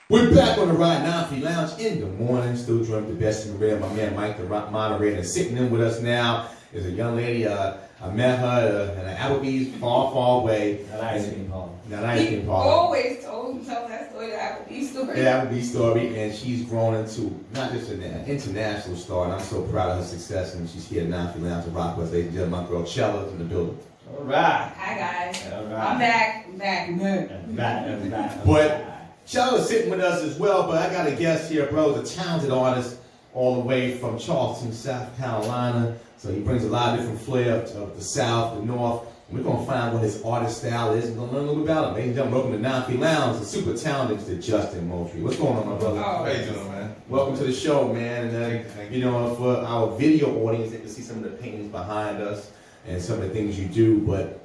We're back on the Ride 9 Lounge in the morning. Still drinking the best in the red. My man Mike, the rock moderator, and sitting in with us now is a young lady. I met her in an Applebee's far, far away. That ice cream parlor. That ice cream parlor. Always tell that story, the Applebee's story. The Applebee's story, and she's grown into not just an international star, and I'm so proud of her success. And she's here at 9 Lounge to rock with us. Ladies and gentlemen, my girl Chella in the building. All right. Hi guys. All right. I'm back. But Chella's sitting with us as well, but I got a guest here, bro, a talented artist all the way from Charleston, South Carolina. So he brings a lot of different flair of the South, the North. We're going to find what his artist style is and going to learn a little bit about him. Ladies and gentlemen, welcome to 9 Lounge, the super talented Mr. Justin Moultrie. What's going on, my brother? Oh, How you doing, man? Welcome to the show, man. And you know, for our video audience, they can see some of the paintings behind us and some of the things you do. But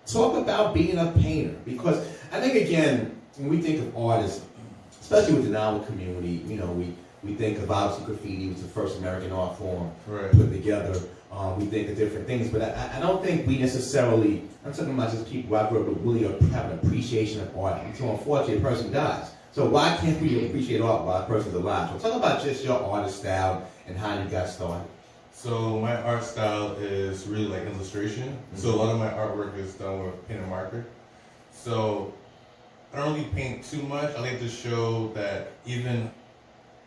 talk about being a painter, because I think, again, when we think of artists, especially with the novel community, you know, we think of obviously graffiti was the first American art form put together. We think of different things, but I don't think we necessarily, I'm talking about just people who I grew up with, really have an appreciation of art until unfortunately a person dies. So why can't we appreciate art while a person's alive? So talk about just your artist style and how you got started. So my art style is really like illustration. Mm-hmm. So a lot of my artwork is done with pen and marker. So I don't really paint too much. I like to show that even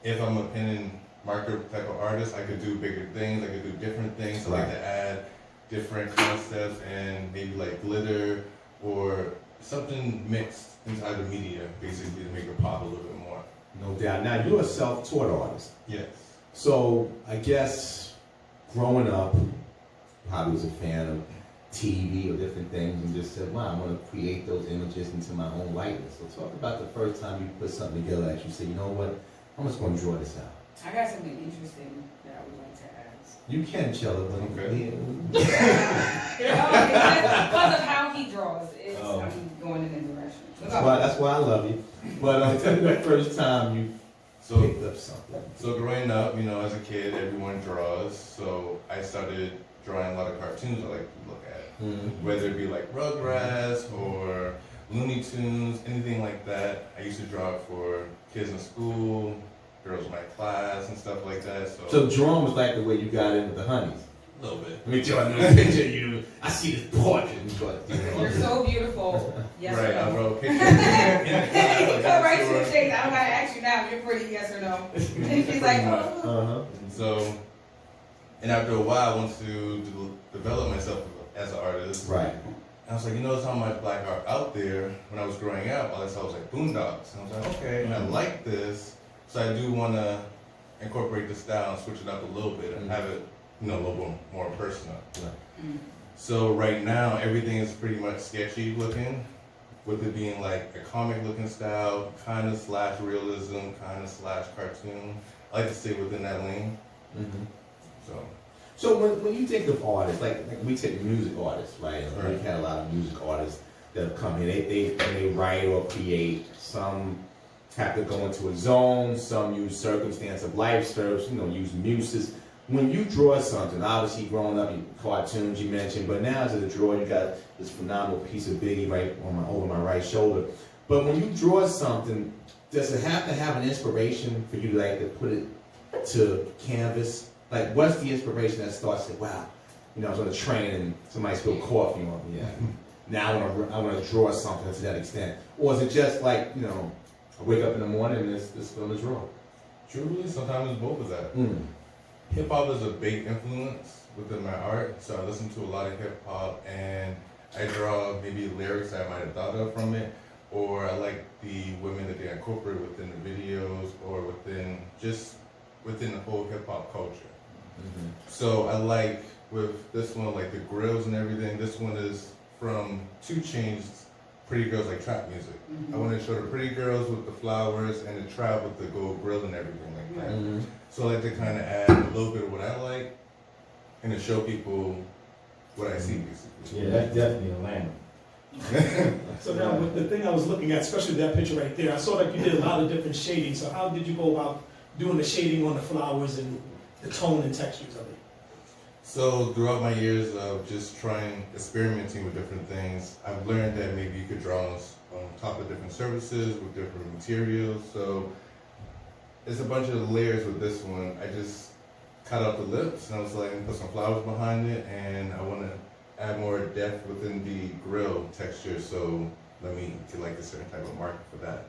if I'm a pen and marker type of artist, I could do bigger things, I could do different things. I like to add different concepts and maybe like glitter or something mixed inside the media, basically, to make it pop a little bit more. No doubt. Now, you're a self-taught artist. Yes. So I guess growing up, probably was a fan of TV or different things and just said, wow, I'm going to create those images into my own likeness. So talk about the first time you put something together that you said, you know what, I'm just going to draw this out. I got something interesting that I would like to ask. You can, Chella, but okay. Because of how he draws, I'm going in a direction. That's why I love you. But tell me the first time you picked up something. So growing up, you know, as a kid, everyone draws. So I started drawing a lot of cartoons I like to look at. Mm-hmm. Whether it be like Rugrats or Looney Tunes, anything like that. I used to draw it for kids in school, girls in my class, and stuff like that. So drawing was like the way you got into the honeys? A little bit. Let me draw another picture of you. I see this portrait. You're so beautiful. Yes right, or no? I wrote pictures. You come right to the chase. I don't gotta ask you now if you're pretty, yes or no. And she's like, oh. So, and after a while, I wanted to develop myself as an artist. Right. And I was like, you know, there's not much black art out there. When I was growing up, all I saw was like Boondocks. And I was like, okay, I like this. So I do want to incorporate the style and switch it up a little bit and have it, you know, a little bit more personal. Right. So right now, everything is pretty much sketchy looking, with it being like a comic looking style, kind of slash realism, kind of slash cartoon. I like to stay within that lane. Mm-hmm. So when you think of artists, like we take music artists, right? We've had a lot of music artists that have come here. They write or create. Some have to go into a zone. Some use circumstance of life, use muses. When you draw something, obviously growing up, cartoons you mentioned, but now as a drawer, you got this phenomenal piece of Biggie right over my right shoulder. But when you draw something, does it have to have an inspiration for you to put it to canvas? Like, what's the inspiration that starts to, wow, you know, I was on a train and somebody spilled coffee on me. Yeah. Now I want to draw something to that extent. Or is it just like, you know, I wake up in the morning and this film is drawn? Truly, sometimes it's both of that. Hip-hop is a big influence within my art, so I listen to a lot of hip-hop and I draw maybe lyrics that I might have thought of from it, or I like the women that they incorporate within the videos or within the whole hip-hop culture. So I like, with this one, like the grills and everything, this one is from 2 Chainz's Pretty Girls Like Trap Music. I want to show the pretty girls with the flowers and the trap with the gold grill and everything like that. So I like to kind of add a little bit of what I like and to show people what I see, basically. Yeah, that's definitely a lamb. So now, with the thing I was looking at, especially that picture right there, I saw that you did a lot of different shading. So how did you go about doing the shading on the flowers and the tone and textures of it? So throughout my years of just experimenting with different things, I've learned that maybe you could draw on top of different surfaces with different materials. So it's a bunch of layers with this one. I just cut out the lips and I was like, put some flowers behind it, and I want to add more depth within the grill texture. So let me get like a certain type of marker for that.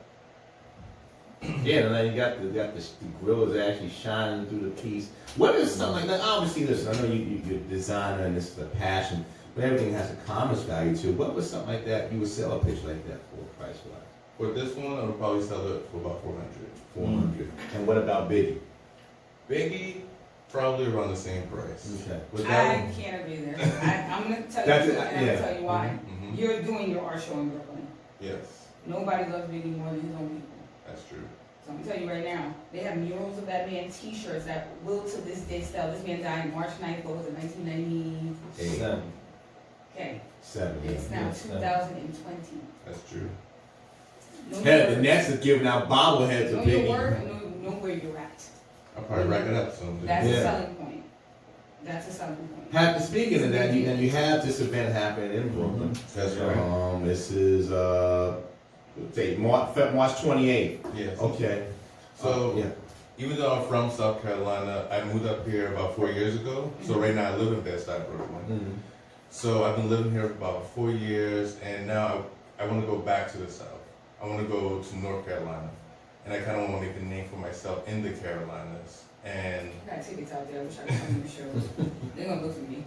Yeah, and then you got the grill is actually shining through the piece. What is something like that? Obviously, listen, I know you're a designer and this is a passion, but everything has a commerce value too. What was something like that you would sell a picture like that for, price wise? For this one, I would probably sell it for about 400. 400. And what about Biggie? Biggie, probably around the same price. Okay. With that I one, can't agree there. I'm gonna tell That's you, it, and I'm yeah. gonna tell you why. Mhm. You're doing your art show in Brooklyn. Yes, Nobody loves Biggie more than his own people. that's true. So I'm gonna tell you right now, they have murals of that man, T-shirts that will to this day sell. This man died March 9th, what was it, 1990? Hey, 7. Okay, 7. it's now 2020. That's true. Know Hell, your the worth. Nets is giving out bobbleheads of Know your Biggie. worth and know where you're at. I'll probably rack it up soon. That's Yeah. a selling point. That's a selling point. Speaking of that, you have this event happening in Brooklyn. That's right. This is say March 28th. Yes. Okay. So, yeah. even though I'm from South Carolina, I moved up here about 4 years ago. So right now I live in Bed-Stuy, Brooklyn. Mhm. So I've been living here for about 4 years, and now I want to go back to the South. I want to go to North Carolina, and I kind of want to make a name for myself in the Carolinas. And I got tickets out there. I wish I could come to the shows. They're gonna look for me.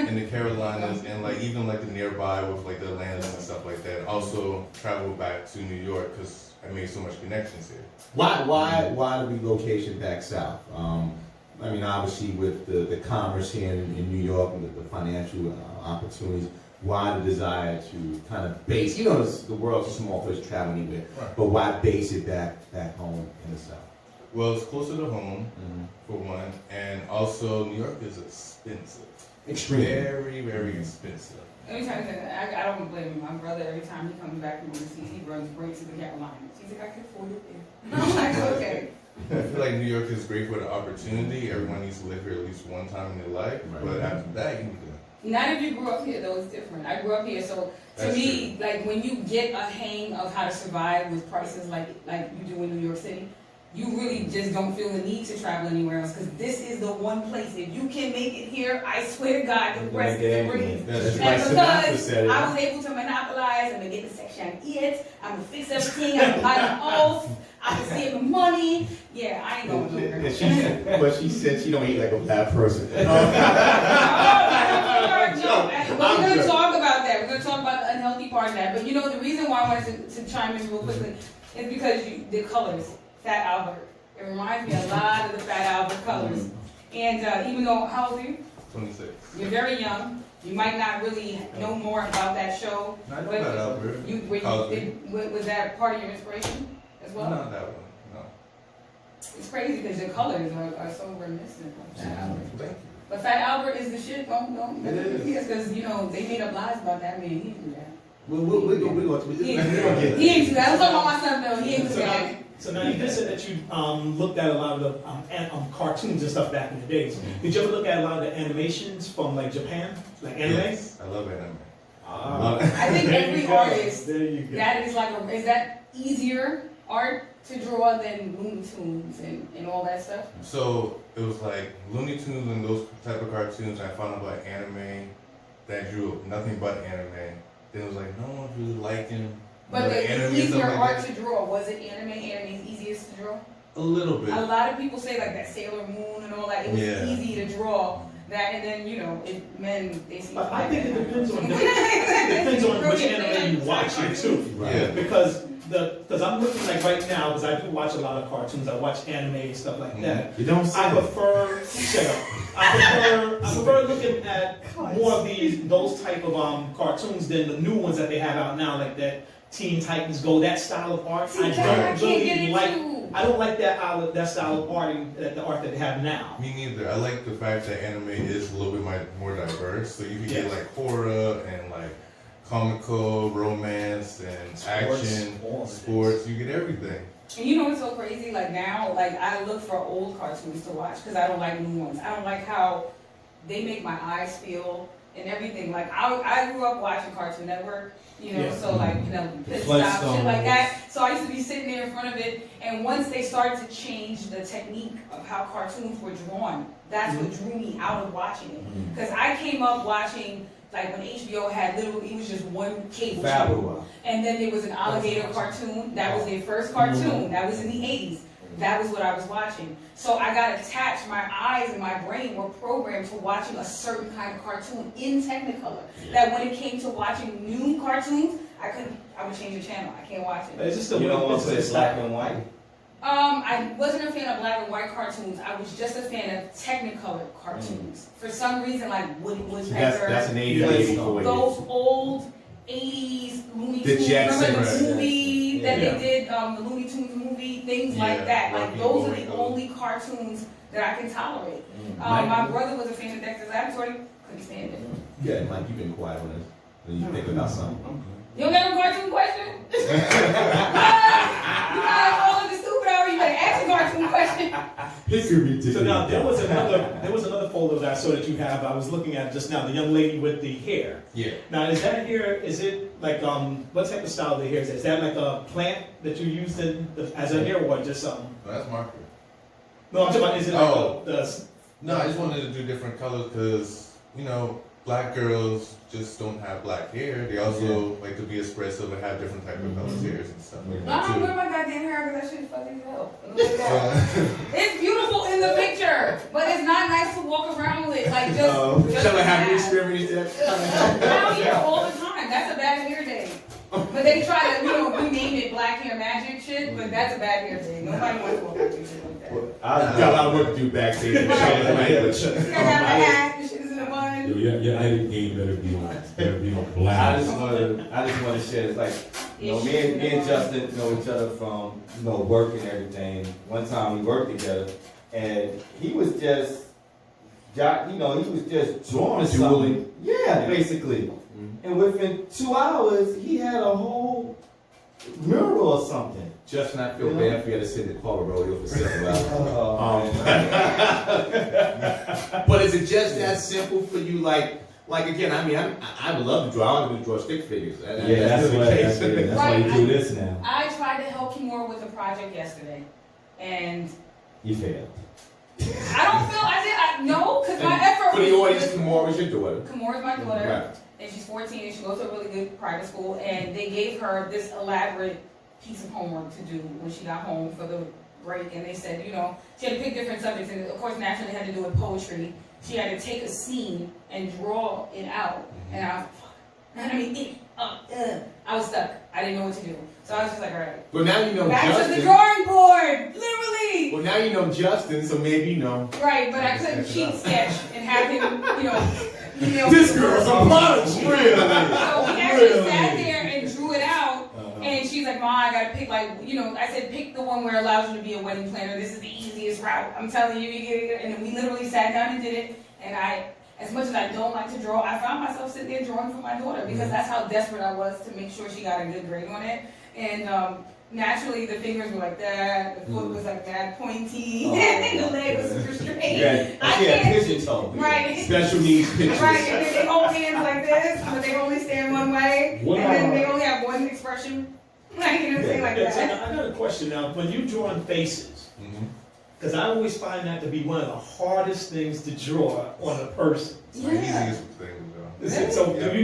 in the Carolinas, and like even like the nearby with like the Atlantis and stuff like that. Also travel back to New York because I made so much connections here. Why the relocation back south? I mean, obviously with the commerce here in New York and the financial opportunities, why the desire to kind of base, the world's a small place, travel anywhere, Right. but why base it back home in the south? Well, it's closer to home for one, and also New York is expensive. Extremely. Very, very expensive. Let me tell you something. I don't blame him. My brother, every time he comes back from overseas, he runs right to the Carolinas. He's like, I can afford it there. I'm like, okay. I feel like New York is great for the opportunity. Everyone needs to live here at least one time in their life, Right. but after that, you need to. Not if you grew up here, though, it's different. I grew up here, so to That's me, like when you get a hang of how to survive with prices like you do in New York City, you really just don't feel the need to travel anywhere else because this is the one place. If you can make it here, I swear to God, the rest is a breeze. That's true. Like And Sinatra because said it. I was able to monopolize, I'm gonna get the section it, I'm gonna fix everything, I'm gonna buy the off, I can save the money. Yeah, I ain't going nowhere. But she said she don't eat like a bad person. No, we're gonna talk about that. We're gonna talk about the unhealthy part of that. But the reason why I wanted to chime in real quickly is because the colors, Fat Albert. It reminds me a lot of the Fat Albert colors. And even though, how old are you? 26. You're very young. You might not really know more about that show. I know But that Albert. was that part of your inspiration as well? Not that one, no. It's crazy because the colors are so reminiscent of Fat Albert. Thank you. But Fat Albert is the shit. Don't. It is. Yes, because they made up lies about that man. He didn't do that. We're going to He ain't do that. I'm talking about my son though. He ain't do that. So now you just said that you looked at a lot of the cartoons and stuff back in the days. Did you ever look at a lot of the animations from like Japan, like anime? Yes, I love anime. I think There every you go. artist There you go. that is is that easier art to draw than Looney Tunes and all that stuff? So it was like Looney Tunes and those type of cartoons. I found out about anime that drew nothing but anime. Then it was like no one's really liking. But the anime and easier stuff like art that. to draw, was it anime? Anime is easiest to draw? A little bit. A lot of people say like that Sailor Moon and all that, it was Yeah. easy to draw that, and then men they seem But I think it depends on which anime you watch it too. Yeah. Because I'm looking like right now, because I do watch a lot of cartoons. I watch anime and stuff like that. You don't I prefer shut up. I prefer looking at more of those type of cartoons than the new ones that they have out now, like that Teen Titans Go, that style of art. See, I can't get into. I don't like that style of art, the art that they have now. Me neither. I like the fact that anime is a little bit more diverse. So you can get like horror and like comical, romance, and action, sports. You get everything. And you know what's so crazy? Like now, like I look for old cartoons to watch because I don't like new ones. I don't like how they make my eyes feel and everything. Like I grew up watching Cartoon Network, you know, Yeah. so like, you know, Pit Stop, shit like that. So I used to be sitting there in front of it, and once they started to change the technique of how cartoons were drawn, that's what drew me out of watching it. Because I came up watching, like when HBO had literally, it was just one cable channel. And then there was an alligator cartoon, that was their first cartoon, that was in the 80s. That was what I was watching. So I got attached, my eyes and my brain were programmed to watching a certain kind of cartoon in Technicolor. That when it came to watching new cartoons, I would change the channel. I can't watch it. Is it still You don't want to say black and white? I wasn't a fan of black and white cartoons. I was just a fan of Technicolor cartoons. For some reason, like Woody Woodpecker. That's an 80s, 84. Those old 80s Looney The Tunes. Jetsons. Remember the movie that Yeah. they did, the Looney Tunes movie, things Yeah, like that. Like Rocky those are the Horror. only cartoons that I can tolerate. Mike? My brother was a fan of Dexter's Laboratory. Couldn't stand it. Yeah, Mike, you've been quiet on this. When you think about something. You don't got no cartoon question? You guys all looking stupid already. You better ask a cartoon question. So now there was another photo that I saw that you have. I was looking at just now, the young lady with the hair. Yeah. Now is that hair? Is it like what type of style of the hair is that? Is that like a plant that you used as a hair, or just something? No, that's marker. No, I'm talking about, is it like Oh. the No, I just wanted to do different colors because, you know, black girls just don't have black hair. They also like to be expressive and have different type of colors hairs and stuff like I that don't too. wear my goddamn hair because that shit is fucking hell. Look at that. So, It's beautiful in the picture, but it's not nice to walk around with. Like just. Shall I have you just experienced that? down here all the time. That's a bad hair day. But they try to, rename it black hair magic shit, but that's a bad hair day. Nobody wants to walk around with shit like that. I've got a lot of work to do backstage. You gotta have a hat, the shit is in a bun. Your item game better be on I black. just want to share, it's like, me and Justin know each other from, work and everything. One time we worked together, and he was just, he was just drawing something. Yeah, basically. And within 2 hours, he had a whole mural or something. Justin, I feel bad for you to sit in the Carver Rodeo for 7 hours. But is it just that simple for you? Like again, I mean, I would love to draw. I would draw stick figures. That's why you do this now. I tried to help Kimura with a project yesterday, and You failed. no, because my effort For the was. audience, Kimura is your daughter. Kimura's my daughter. Right. And she's 14 and she goes to a really good private school, and they gave her this elaborate piece of homework to do when she got home for the break, and they said, she had to pick different subjects, and of course naturally had to do with poetry. She had to take a scene and draw it out, and I was I was stuck. I didn't know what to do. So I was just like, all right. Well, now you know Back Justin. to the drawing board, literally. Well, now you know Justin, so maybe you know. Right, but I couldn't cheat sketch and have him, This girl's a punch, really. So we actually sat there and drew it out, and she's like, "Mom, I gotta pick I said, pick the one where it allows you to be a wedding planner. This is the easiest route. I'm telling you, and then we literally sat down and did it. And as much as I don't like to draw, I found myself sitting there drawing for my daughter because that's how desperate I was to make sure she got a good grade on it. And naturally, the fingers were like that, the foot was like that, pointy, and the leg was super straight. Yeah, I she had can't. pigeon toe. Right. Special needs pictures. Right, and then they hold hands like this, but they only stand one way, and then they only have one expression. Like, you know what I'm saying, like Yeah, so that. I got a question now. When you're drawing faces, Mhm. because I always find that to be one of the hardest things to draw on a person. It's my easiest thing though. Is it, so do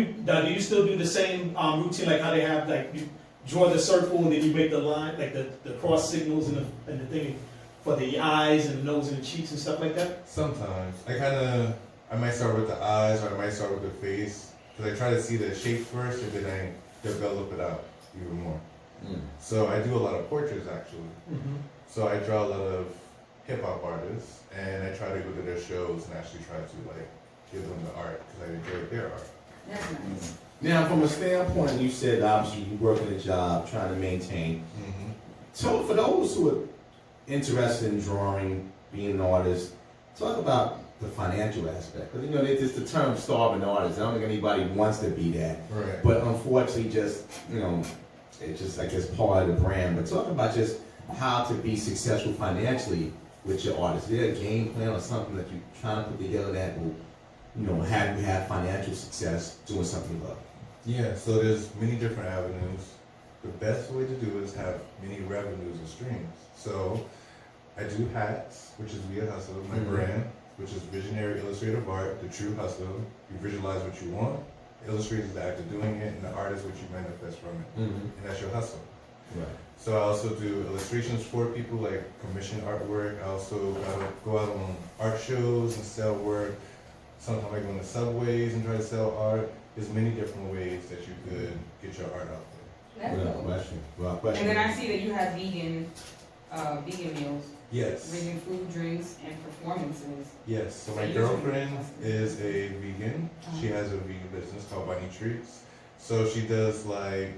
you still do the same routine, like how they have, like you draw the circle and then you make the line, like the cross signals and the thing for the eyes and the nose and the cheeks and stuff like that? Sometimes I might start with the eyes or I might start with the face because I try to see the shape first and then I develop it out even more. So I do a lot of portraits actually. So I draw a lot of hip hop artists and I try to go to their shows and actually try to give them the art because I enjoy their art. That's nice. Now, from a standpoint, you said obviously you working a job, trying to maintain. So for those who are interested in drawing, being an artist, talk about the financial aspect. Because it's just the term starving artist. I don't think anybody wants to be that. Right. But unfortunately, just it's just like it's part of the brand. But talk about just how to be successful financially with your artist. Is there a game plan or something that you're trying to put together that will have financial success doing something you love? Yeah, so there's many different avenues. The best way to do it is have many revenues and streams. So I do hats, which is via Hustle, my brand, which is Visionary Illustrative Art, the true hustle. You visualize what you want, illustration is the act of doing it, and the art is what you manifest from it. And that's your hustle. Right. So I also do illustrations for people, like commission artwork. I also go out on art shows and sell work. Sometimes I go in the subways and try to sell art. There's many different ways that you could get your art out there. That's Without dope. question. Without question. And then I see that you have vegan meals, Yes. vegan food, drinks, and performances. Yes. So So my you girlfriend do- is a vegan. She has a vegan business called Bunny Treats. So she does like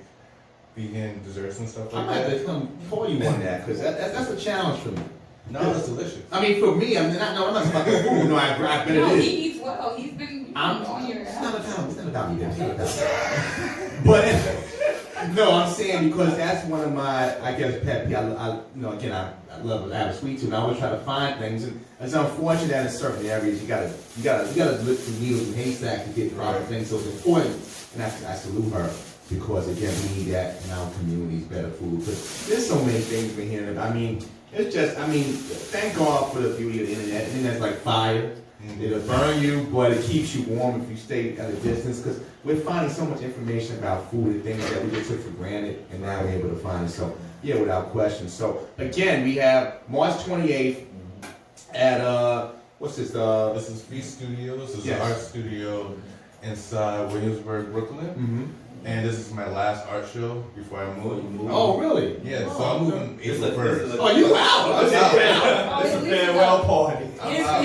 vegan desserts and stuff I like might have that. to come call you on that, because that's a challenge for me. No, it's delicious. I mean, for me, I'm not talking about the food. No, I bet No, it is. he eats well. He's been on your It's not about me. It's not about me. But no, I'm saying because that's one of my, I guess, pet peeves. I love, I have a sweet tooth, and I always try to find things. And it's unfortunate that in certain areas you gotta look through needles and haystacks to get proper things. So it's important, and I salute her because again, we need that in our communities, better food. Because there's so many things we're hearing about. I mean, it's just, thank God for the beauty of the internet. The internet's like fire. It'll burn you, but it keeps you warm if you stay at a distance. Because we're finding so much information about food and things that we just took for granted, and now we're able to find it. So, yeah, without question. So, again, we have March 28th at, what's this? This is Feast Studios. This is Yes. an art studio inside Williamsburg, Brooklyn. And this is my last art show before I move. Oh, really? Yeah, so I'm moving April 1st. Oh, you out? Oh, It's a his lease is farewell up. party.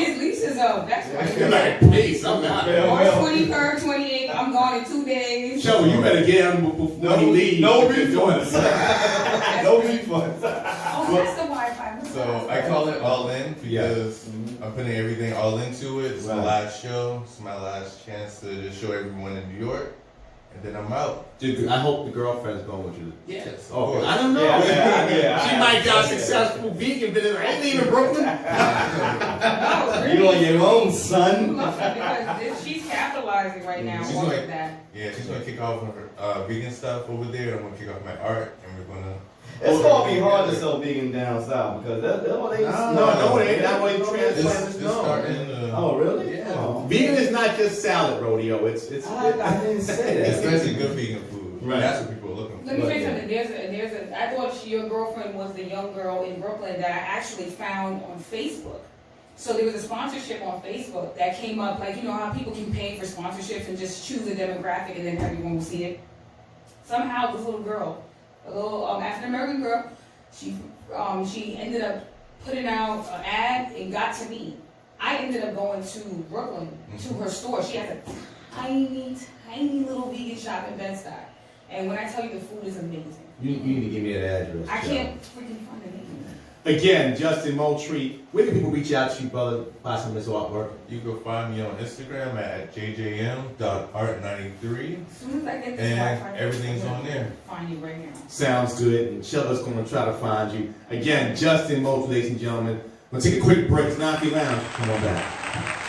His lease is up. That's why. You're like, peace, I'm out. March 23rd, 28th. I'm gone in 2 days. Joe, you better get him before he leaves. No refunds. No refunds. Oh, that's the Wi-Fi. So I call it All In because I'm putting everything all into it. It's my last show. It's my last chance to just show everyone in New York. And then I'm out. Dude, I hope the girlfriend's going with you. Yes. Okay, I don't know. Yeah. She might got a successful vegan business. I ain't leaving Brooklyn. No, You really. on your own, You son. must have, because she's capitalizing right now She's off like- of that. Yeah, she's gonna kick off her vegan stuff over there. I'm gonna kick off my art, and we're gonna. It's gonna be hard to sell vegan down south because that's what they. No, it ain't. That way transplants It's no. starting. Oh, really? Yeah. Oh. Vegan is not just salad, rodeo. It's I didn't say that. Especially good vegan food. Right. That's what people are looking for. Let me tell you something. There's a. I thought your girlfriend was the young girl in Brooklyn that I actually found on Facebook. So there was a sponsorship on Facebook that came up, like, you know how people can pay for sponsorships and just choose a demographic and then everyone will see it. Somehow this little girl, a little African American girl, she ended up putting out an ad and got to me. I ended up going to Brooklyn to her store. She has a tiny little vegan shop in Bed-Stuy. And when I tell you the food is amazing. You need to give me that address. I Joe. can't freaking find the name. Again, Justin Moultrie, where can people reach out to you, brother, buy some of this artwork? You can find me on Instagram at jjm.art93, As soon as I get this and Wi-Fi, everything's on there. Find you right now. Sounds good. And Shella's going to try to find you. Again, Justin Moultrie, ladies and gentlemen. We'll take a quick break. It's Knocky Lounge. Come on back.